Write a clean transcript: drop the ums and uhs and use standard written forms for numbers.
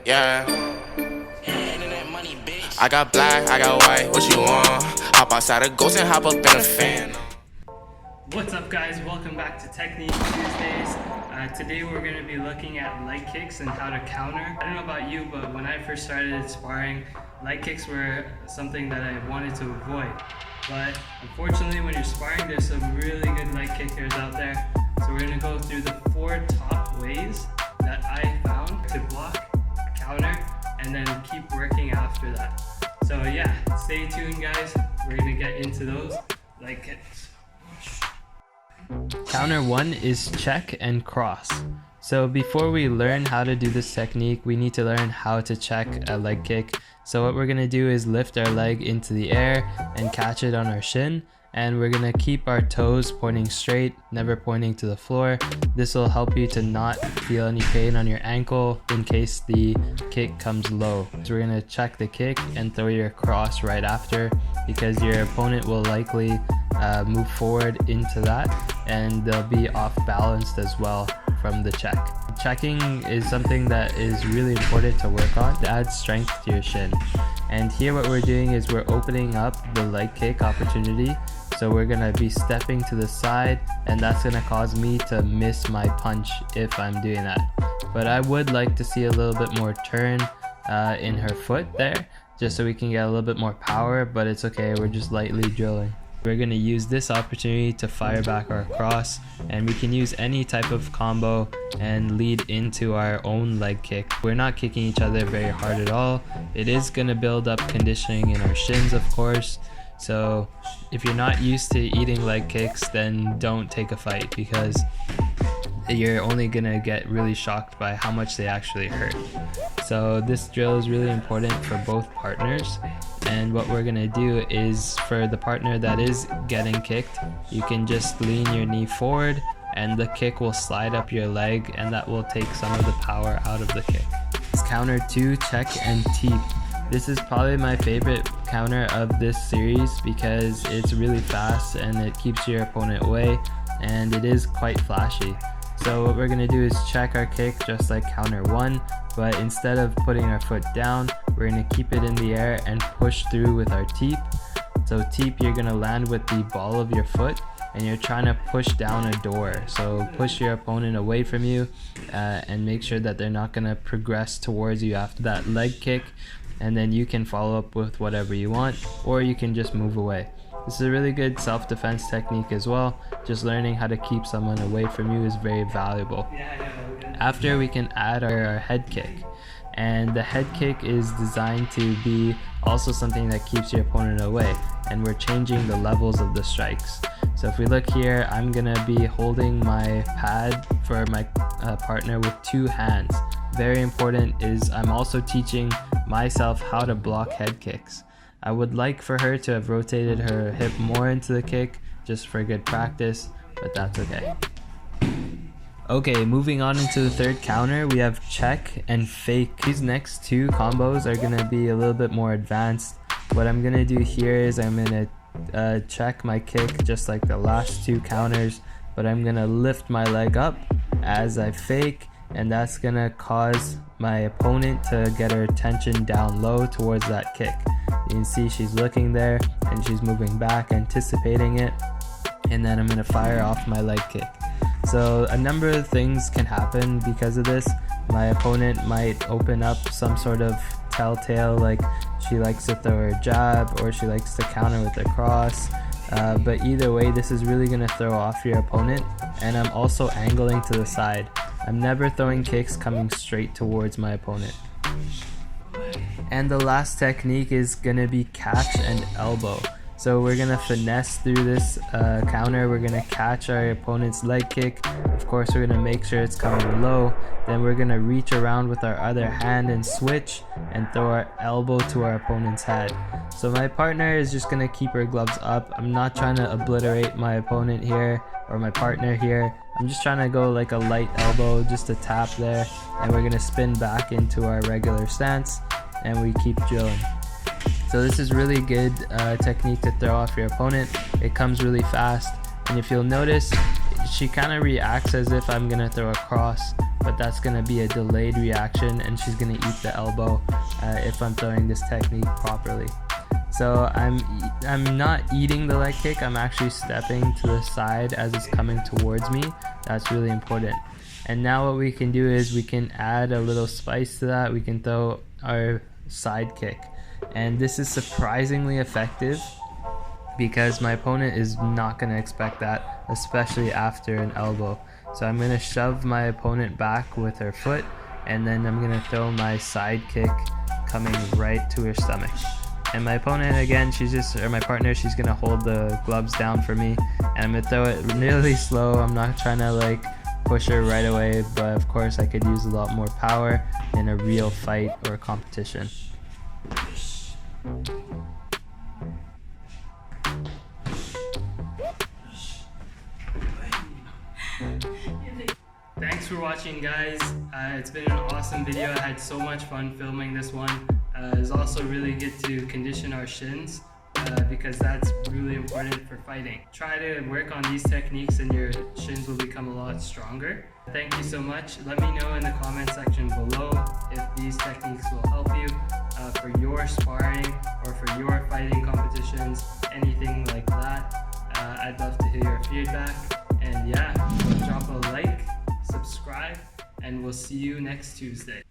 Yeah. I got black, I got white, what you want? Hop outside a ghost and hop up in a fan. What's up guys, welcome back to Technique Tuesdays. Today we're going to be looking at leg kicks and how to counter. I don't know about you, but when I first started sparring, leg kicks were something that I wanted to avoid. But unfortunately when you're sparring, there's some really good leg kickers out there. So we're going to go through the 4 top ways that I found to block, counter, and then keep working after that. So yeah, stay tuned guys, we're going to get into those leg kicks. Counter 1 is check and cross. So before we learn how to do this technique, we need to learn how to check a leg kick. So what we're going to do is lift our leg into the air and catch it on our shin. And we're going to keep our toes pointing straight, never pointing to the floor. This will help you to not feel any pain on your ankle in case the kick comes low. So we're going to check the kick and throw your cross right after, because your opponent will likely move forward into that and they'll be off balanced as well from the check. Checking is something that is really important to work on to add strength to your shin. And here what we're doing is we're opening up the leg kick opportunity. So we're going to be stepping to the side, and that's going to cause me to miss my punch if I'm doing that. But I would like to see a little bit more turn in her foot there, just so we can get a little bit more power, but it's okay, we're just lightly drilling. We're going to use this opportunity to fire back our cross, and we can use any type of combo and lead into our own leg kick. We're not kicking each other very hard at all. It is going to build up conditioning in our shins, of course. So if you're not used to eating leg kicks, then don't take a fight, because you're only gonna get really shocked by how much they actually hurt. So this drill is really important for both partners, and what we're gonna do is, for the partner that is getting kicked, you can just lean your knee forward and the kick will slide up your leg, and that will take some of the power out of the kick. It's counter 2, check and teep. This is probably my favorite counter of this series because it's really fast and it keeps your opponent away, and it is quite flashy. So what we're going to do is check our kick just like counter 1, but instead of putting our foot down, we're going to keep it in the air and push through with our teep. So teep, you're going to land with the ball of your foot and you're trying to push down a door. So push your opponent away from you and make sure that they're not going to progress towards you after that leg kick, and then you can follow up with whatever you want, or you can just move away. This is a really good self-defense technique as well. Just learning how to keep someone away from you is very valuable. After, we can add our head kick. And the head kick is designed to be also something that keeps your opponent away. And we're changing the levels of the strikes. So if we look here, I'm going to be holding my pad for my partner with 2 hands. Very important is I'm also teaching myself how to block head kicks. I would like for her to have rotated her hip more into the kick just for good practice, but that's okay. Okay, moving on into the third counter, we have check and fake. These next 2 combos are going to be a little bit more advanced. What I'm going to do here is I'm going to check my kick just like the last 2 counters, but I'm going to lift my leg up as I fake, and that's going to cause my opponent to get her attention down low towards that kick. You can see she's looking there and she's moving back, anticipating it, and then I'm going to fire off my leg kick. So a number of things can happen because of this. My opponent might open up some sort of telltale, like she likes to throw her jab or she likes to counter with a cross. But either way, this is really going to throw off your opponent. And I'm also angling to the side. I'm never throwing kicks coming straight towards my opponent. And the last technique is going to be catch and elbow. So we're going to finesse through this counter. We're going to catch our opponent's leg kick. Of course, we're going to make sure it's coming low. Then we're going to reach around with our other hand and switch and throw our elbow to our opponent's head. So my partner is just going to keep her gloves up. I'm not trying to obliterate my opponent here or my partner here. I'm just trying to go like a light elbow, just a tap there. And we're going to spin back into our regular stance and we keep drilling. So this is really good technique to throw off your opponent. It comes really fast, and if you'll notice, she kind of reacts as if I'm gonna throw a cross, but that's gonna be a delayed reaction, and she's gonna eat the elbow if I'm throwing this technique properly. So I'm not eating the leg kick, I'm actually stepping to the side as it's coming towards me. That's really important. And now what we can do is we can add a little spice to that. We can throw our side kick. And this is surprisingly effective because my opponent is not going to expect that, especially after an elbow. So I'm going to shove my opponent back with her foot, and then I'm going to throw my side kick coming right to her stomach. And my opponent, again, my partner, she's gonna hold the gloves down for me, and I'm gonna throw it really slow. I'm not trying to like push her right away, but of course I could use a lot more power in a real fight or competition. Thanks for watching, guys. It's been an awesome video. I had so much fun filming this one. It's also really good to condition our shins because that's really important for fighting. Try to work on these techniques and your shins will become a lot stronger. Thank you so much. Let me know in the comment section below if these techniques will help you for your sparring or for your fighting competitions, anything like that. I'd love to hear your feedback. And yeah, drop a like, subscribe, and we'll see you next Tuesday.